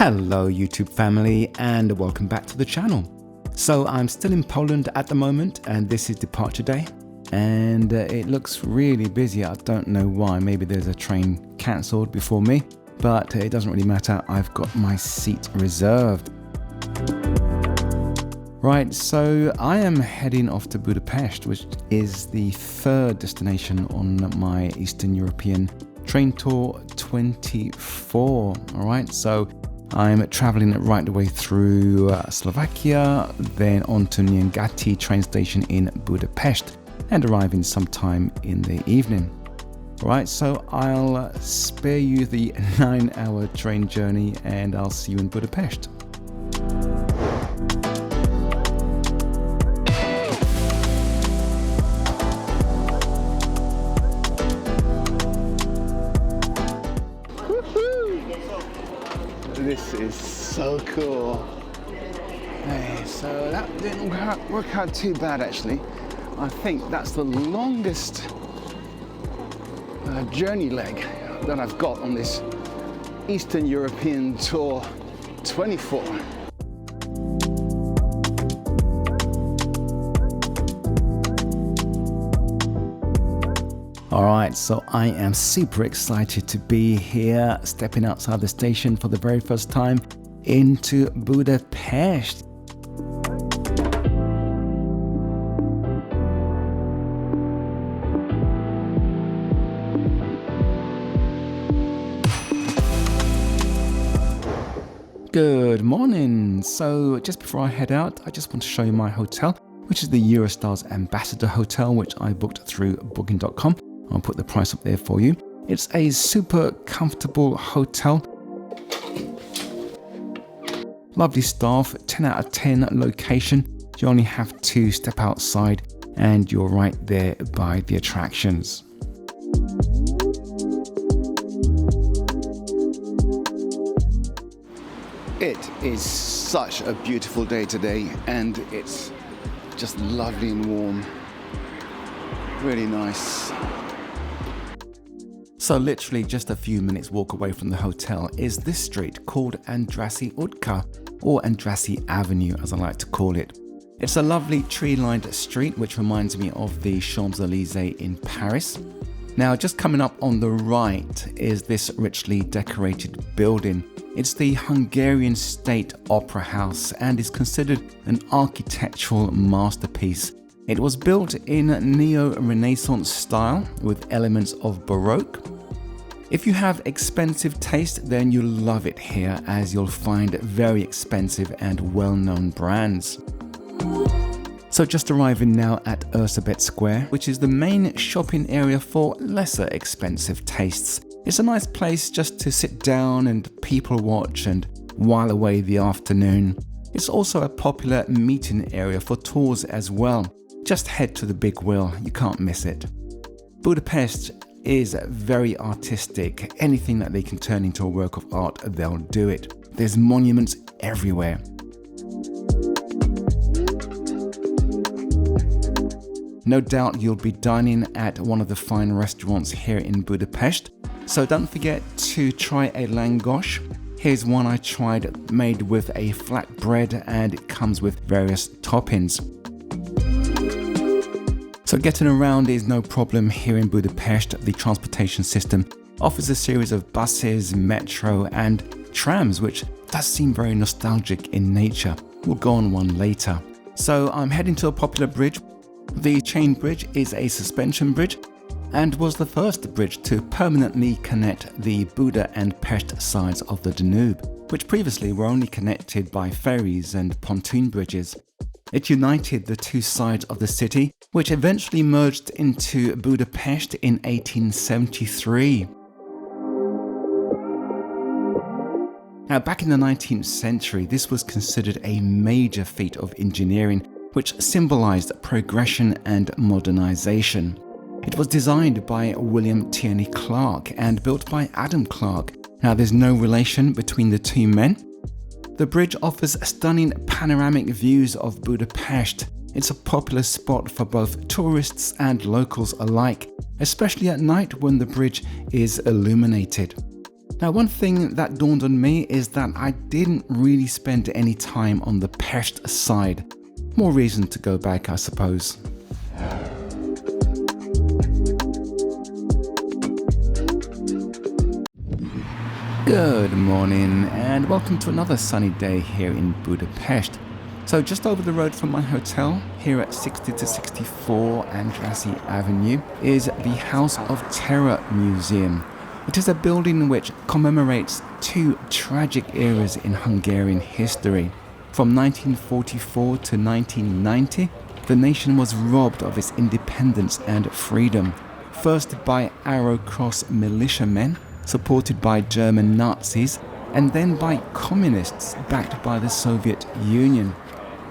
Hello YouTube family and welcome back to the channel. So I'm still in Poland at the moment and this is departure day and it looks really busy. I don't know why, maybe there's a train cancelled before me, but it doesn't really matter. I've got my seat reserved. Right, so I am heading off to Budapest, which is the third destination on my Eastern European train tour 24. All right, so I'm traveling right the way through Slovakia, then on to Nyangati train station in Budapest and arriving sometime in the evening. All right, so I'll spare you the 9-hour train journey and I'll see you in Budapest. This is so cool. Hey, so that didn't work out too bad actually. I think that's the longest journey leg that I've got on this Eastern European Tour 24. Alright, so I am super excited to be here, stepping outside the station for the very first time into Budapest. Good morning. So just before I head out, I just want to show you my hotel, which is the Eurostar's Ambassador Hotel, which I booked through booking.com. I'll put the price up there for you. It's a super comfortable hotel. Lovely staff, 10 out of 10 location. You only have to step outside and you're right there by the attractions. It is such a beautiful day today and it's just lovely and warm. Really nice. So literally just a few minutes walk away from the hotel is this street called Andrassy Ulica, or Andrassy Avenue as I like to call it. It's a lovely tree-lined street which reminds me of the Champs-Élysées in Paris. Now just coming up on the right is this richly decorated building. It's the Hungarian State Opera House and is considered an architectural masterpiece. It was built in neo-Renaissance style with elements of Baroque. If you have expensive taste, then you'll love it here as you'll find very expensive and well-known brands. So just arriving now at Erzsébet Square, which is the main shopping area for lesser expensive tastes. It's a nice place just to sit down and people watch and while away the afternoon. It's also a popular meeting area for tours as well. Just head to the big wheel, you can't miss it. Budapest is very artistic. Anything that they can turn into a work of art, they'll do it. There's monuments everywhere. No doubt you'll be dining at one of the fine restaurants here in Budapest. So don't forget to try a langos. Here's one I tried made with a flat bread and it comes with various toppings. So getting around is no problem here in Budapest. The transportation system offers a series of buses, metro and trams, which does seem very nostalgic in nature. We'll go on one later. So I'm heading to a popular bridge. The chain bridge is a suspension bridge and was the first bridge to permanently connect the Buda and Pest sides of the Danube, which previously were only connected by ferries and pontoon bridges. It united the two sides of the city, which eventually merged into Budapest in 1873. Now, back in the 19th century, this was considered a major feat of engineering, which symbolized progression and modernization. It was designed by William Tierney Clark and built by Adam Clark. Now, there's no relation between the two men. The bridge offers stunning panoramic views of Budapest. It's a popular spot for both tourists and locals alike, especially at night when the bridge is illuminated. Now, one thing that dawned on me is that I didn't really spend any time on the Pest side. More reason to go back, I suppose. Good morning and welcome to another sunny day here in Budapest. So just over the road from my hotel, here at 60 to 64 Andrassy Avenue, is the House of Terror Museum. It is a building which commemorates two tragic eras in Hungarian history. From 1944 to 1990, the nation was robbed of its independence and freedom, first by Arrow Cross militiamen, supported by German Nazis, and then by communists backed by the Soviet Union.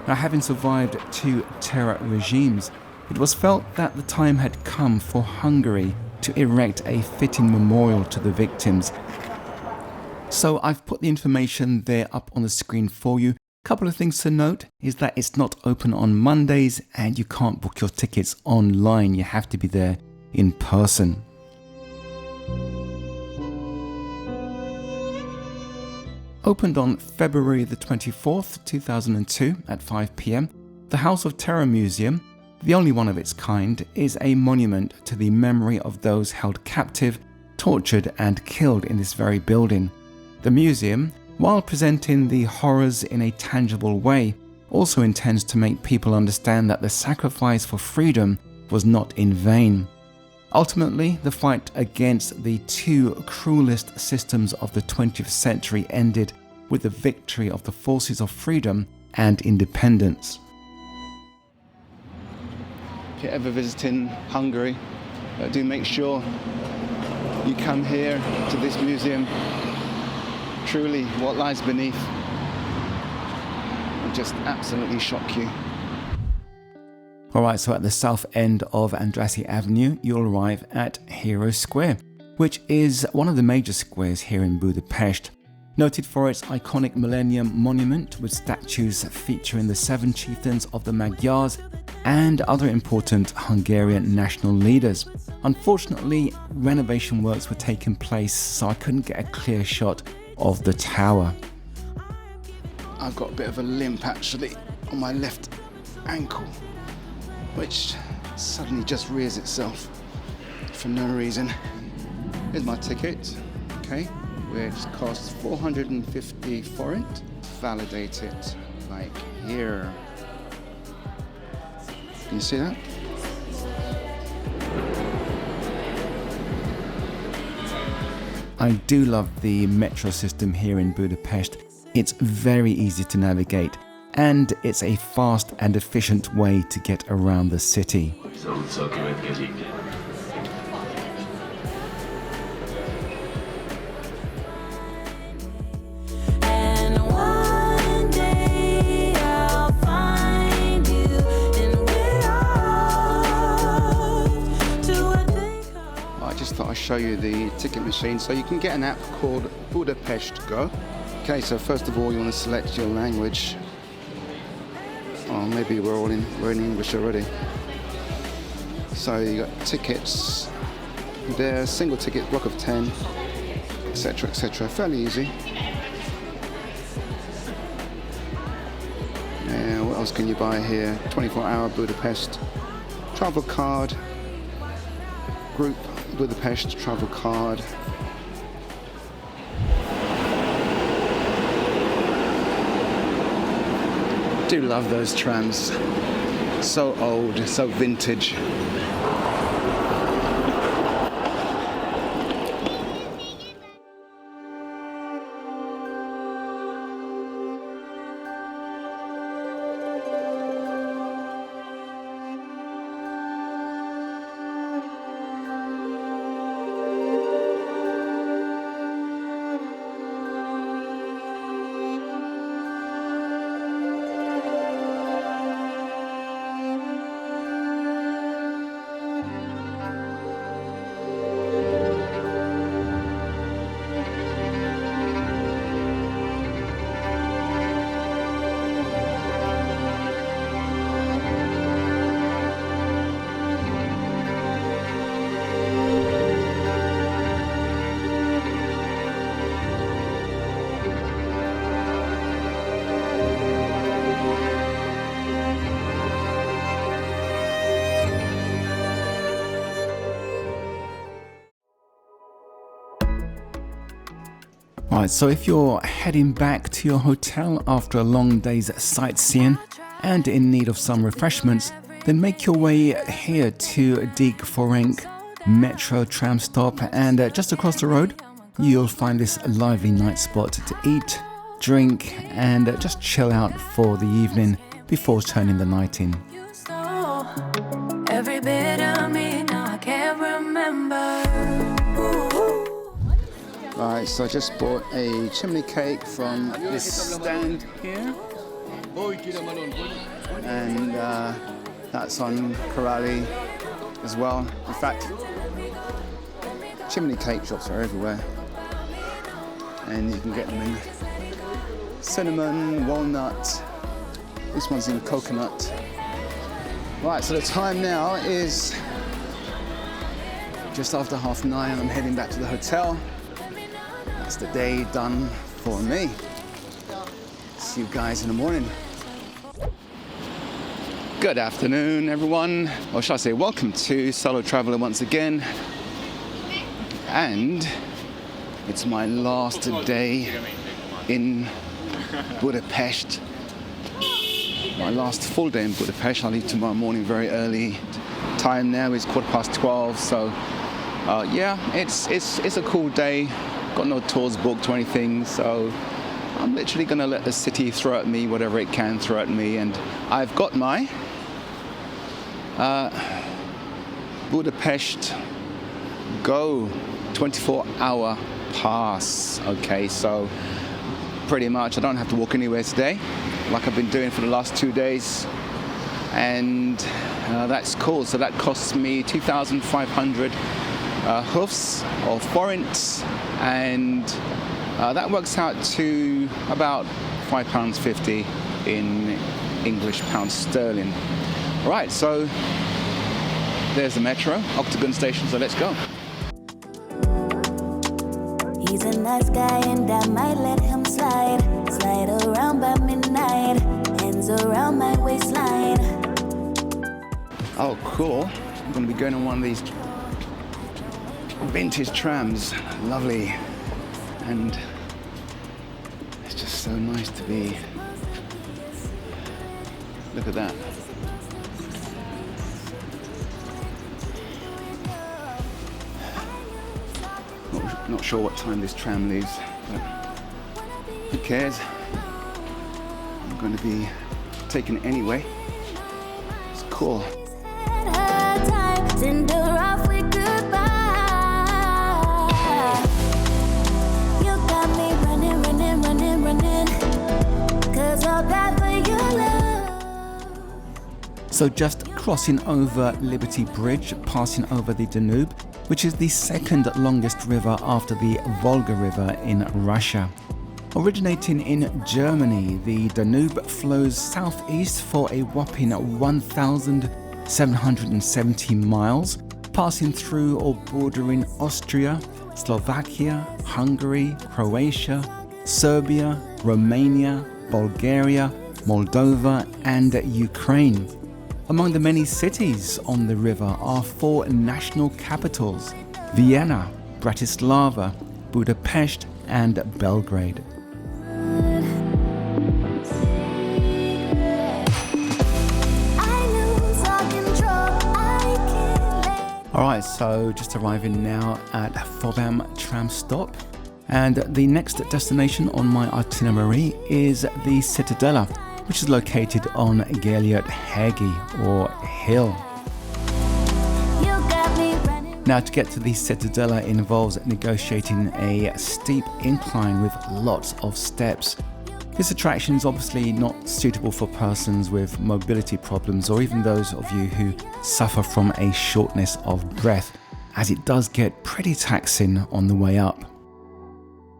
Now, having survived two terror regimes, it was felt that the time had come for Hungary to erect a fitting memorial to the victims. So I've put the information there up on the screen for you. A couple of things to note is that it's not open on Mondays and you can't book your tickets online. You have to be there in person. Opened on February the 24th, 2002 at 5 p.m, the House of Terror Museum, the only one of its kind, is a monument to the memory of those held captive, tortured and killed in this very building. The museum, while presenting the horrors in a tangible way, also intends to make people understand that the sacrifice for freedom was not in vain. Ultimately, the fight against the two cruelest systems of the 20th century ended with the victory of the forces of freedom and independence. If you're ever visiting Hungary, do make sure you come here to this museum. Truly, what lies beneath will just absolutely shock you. Alright, so at the south end of Andrassy Avenue, you'll arrive at Hero Square, which is one of the major squares here in Budapest. Noted for its iconic Millennium Monument with statues featuring the 7 chieftains of the Magyars and other important Hungarian national leaders. Unfortunately, renovation works were taking place, so I couldn't get a clear shot of the tower. I've got a bit of a limp actually on my left ankle, which suddenly just rears itself for no reason. Here's my ticket, okay, which costs 450 forint. Validate it, like here. Can you see that? I do love the metro system here in Budapest. It's very easy to navigate, and it's a fast and efficient way to get around the city. I just thought I'd show you the ticket machine. So you can get an app called Budapest Go. Okay, so first of all you want to select your language. Oh, maybe we're in English already. So you got tickets there, single ticket, block of 10, etc, etc. Fairly easy. Yeah, what else can you buy here? 24-hour Budapest travel card, group Budapest travel card. Do love those trams. So old, so vintage. Right, so if you're heading back to your hotel after a long day's sightseeing and in need of some refreshments, then make your way here to Dig Forenk Metro Tram Stop, and just across the road you'll find this lively night spot to eat, drink and just chill out for the evening before turning the night in. Every bit of me now I can't remember. Right, so I just bought a chimney cake from this stand here, and that's on Corrali as well. In fact, chimney cake shops are everywhere, and you can get them in cinnamon, walnut. This one's in coconut. Right, so the time now is just after 9:30. I'm heading back to the hotel. That's the day done for me. See you guys in the morning. Good afternoon, everyone. Or shall I say, welcome to Solo Traveller once again. And it's my last day in Budapest. My last full day in Budapest. I'll leave tomorrow morning very early. Time now is 12:15, so yeah, it's a cool day. Got no tours booked or anything, so I'm literally gonna let the city throw at me whatever it can throw at me. And I've got my Budapest Go 24-hour pass. Okay, so pretty much I don't have to walk anywhere today, like I've been doing for the last 2 days, and that's cool. So that costs me 2,500 hoofs or forints, and that works out to about £5.50 in English pounds sterling. Right, so there's the metro, Octagon station, so let's go. He's a nice guy and I might let him slide around by midnight, hands around my waistline. Oh, cool. I'm going to be going on one of these vintage trams. Lovely. And it's just so nice to be. Look at that. Not sure what time this tram leaves, but who cares? I'm going to be taking it anyway. It's cool. So just crossing over Liberty Bridge, passing over the Danube, which is the second longest river after the Volga River in Russia. Originating in Germany, the Danube flows southeast for a whopping 1,770 miles, passing through or bordering Austria, Slovakia, Hungary, Croatia, Serbia, Romania, Bulgaria, Moldova and Ukraine. Among the many cities on the river are 4 national capitals: Vienna, Bratislava, Budapest and Belgrade. Alright, so just arriving now at Tram Stop, and the next destination on my itinerary is the Citadela, which is located on Geliert Hegi, or hill. Now, to get to the Citadela involves negotiating a steep incline with lots of steps. This attraction is obviously not suitable for persons with mobility problems or even those of you who suffer from a shortness of breath, as it does get pretty taxing on the way up.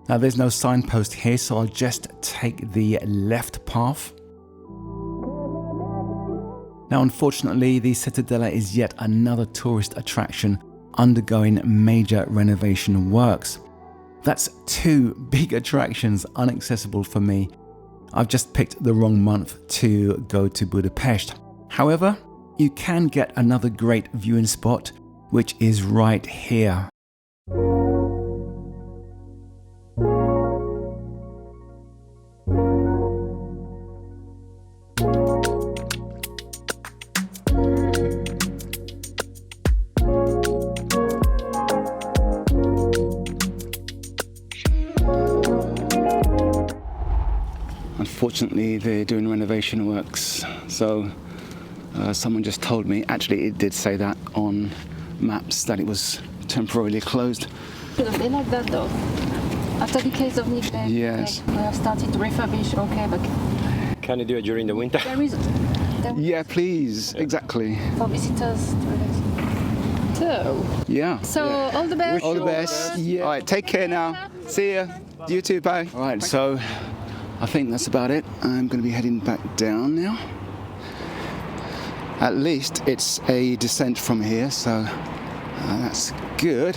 Now, there's no signpost here, so I'll just take the left path. Now, unfortunately, the Citadela is yet another tourist attraction undergoing major renovation works. That's 2 big attractions inaccessible for me. I've just picked the wrong month to go to Budapest. However, you can get another great viewing spot, which is right here. unfortunately they're doing renovation works. So someone just told me, actually it did say that on maps, that it was temporarily closed. They like that though. After the case of neglect, yes, we have started to refurbish. Okay, but can you do it during the winter? there is yeah, please, exactly. for visitors. So Yeah. So all the best. All the best. Yeah. All right, take care now. See ya. You too, bye. All right, so I think that's about it. I'm going to be heading back down now. At least it's a descent from here, so that's good.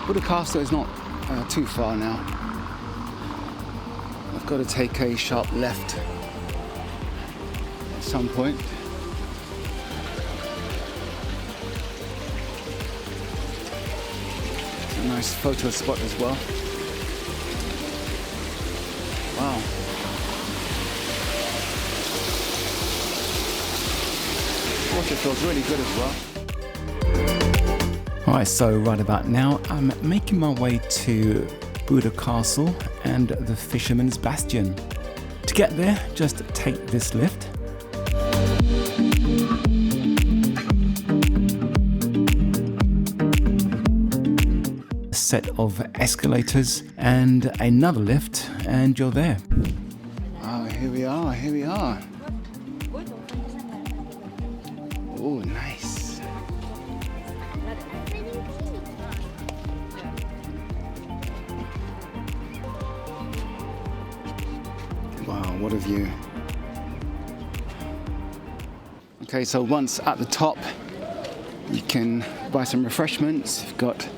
Budapest is not too far now. I've got to take a sharp left at some point. It's a nice photo spot as well. Wow. Water feels really good as well. Alright, so right about now I'm making my way to Buda Castle and the Fisherman's Bastion. To get there, just take this lift. A set of escalators and another lift, and you're there. Oh, here we are, here we are. Oh, nice. Wow, what a view. Okay, so once at the top, you can buy some refreshments. You've got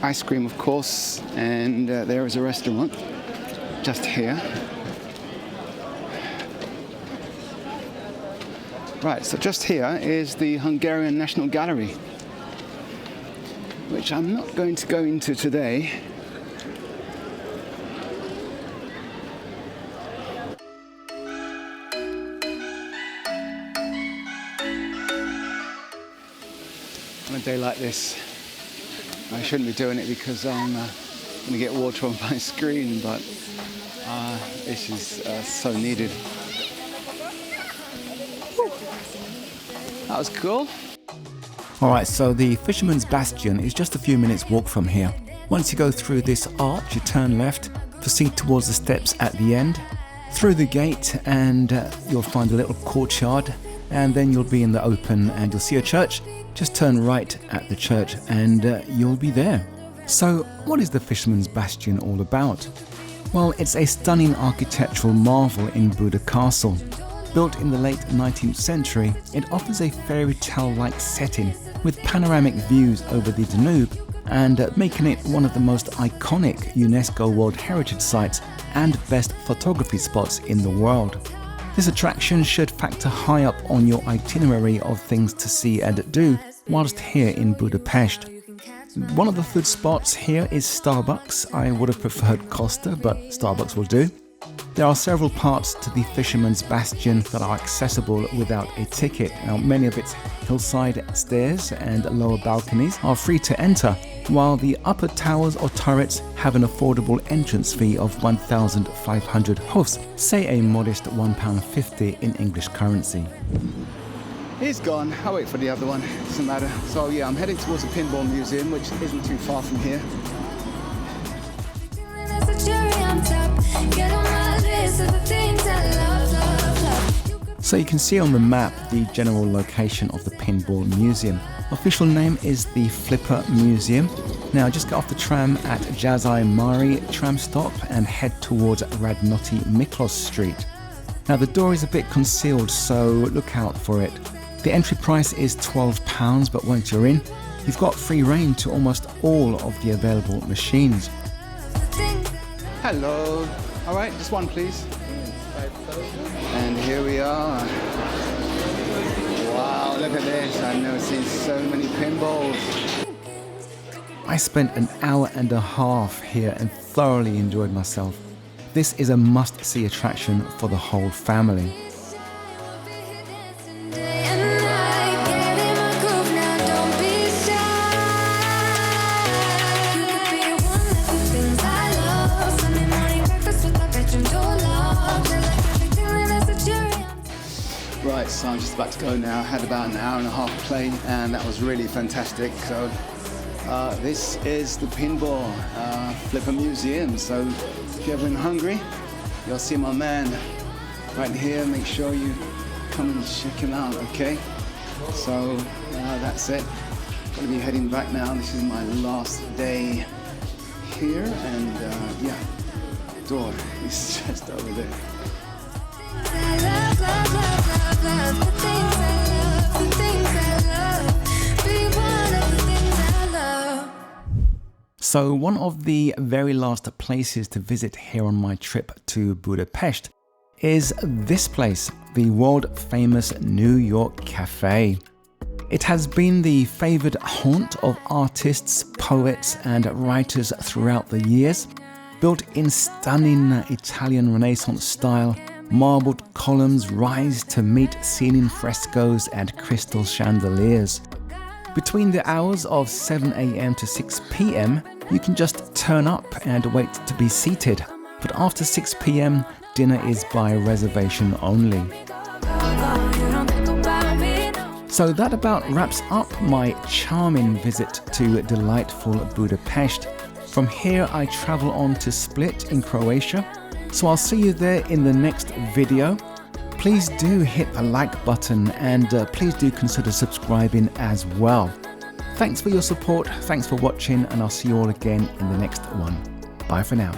ice cream, of course, and there is a restaurant just here. Right, so just here is the Hungarian National Gallery, which I'm not going to go into today. On a day like this, I shouldn't be doing it because I'm going to get water on my screen, but this is so needed. That was cool. Alright, so the Fisherman's Bastion is just a few minutes walk from here. Once you go through this arch, you turn left, proceed towards the steps at the end, through the gate, and you'll find a little courtyard, and then you'll be in the open and you'll see a church. Just turn right at the church and you'll be there. So what is the Fisherman's Bastion all about? Well, it's a stunning architectural marvel in Buda Castle. Built in the late 19th century, it offers a fairy tale-like setting with panoramic views over the Danube and making it one of the most iconic UNESCO World Heritage Sites and best photography spots in the world. This attraction should factor high up on your itinerary of things to see and do whilst here in Budapest. One of the food spots here is Starbucks. I would have preferred Costa, but Starbucks will do. There are several parts to the Fisherman's Bastion that are accessible without a ticket. Now, many of its hillside stairs and lower balconies are free to enter, while the upper towers or turrets have an affordable entrance fee of 1,500 hofs, say a modest £1.50 in English currency. He's gone. I'll wait for the other one. Doesn't matter. So yeah, I'm heading towards the Pinball Museum, which isn't too far from here. So you can see on the map the general location of the Pinball Museum. Official name is the Flipper Museum. Now just get off the tram at Jazai Mari Tram Stop and head towards Radnoti Miklos Street. Now the door is a bit concealed, so look out for it. The entry price is £12, but once you're in, you've got free rein to almost all of the available machines. Hello. All right, just one, please. And here we are. Wow, look at this. I've never seen so many pinballs. I spent an hour and a half here and thoroughly enjoyed myself. This is a must-see attraction for the whole family. Right, so I'm just about to go now. I had about an hour and a half play and that was really fantastic. So this is the Pinball Flipper Museum. So if you're ever in Hungary, you'll see my man right here. Make sure you come and check him out, okay? So that's it. I'm gonna be heading back now. This is my last day here and yeah, door is just over there. So one of the very last places to visit here on my trip to Budapest is this place, the world famous New York Cafe. It has been the favoured haunt of artists, poets and writers throughout the years. Built in stunning Italian Renaissance style, marbled columns rise to meet ceiling frescoes and crystal chandeliers. Between the hours of 7 a.m. to 6 p.m, you can just turn up and wait to be seated. But after 6 p.m, dinner is by reservation only. So that about wraps up my charming visit to delightful Budapest. From here I travel on to Split in Croatia. So I'll see you there in the next video. Please do hit the like button and please do consider subscribing as well. Thanks for your support, thanks for watching, and I'll see you all again in the next one. Bye for now.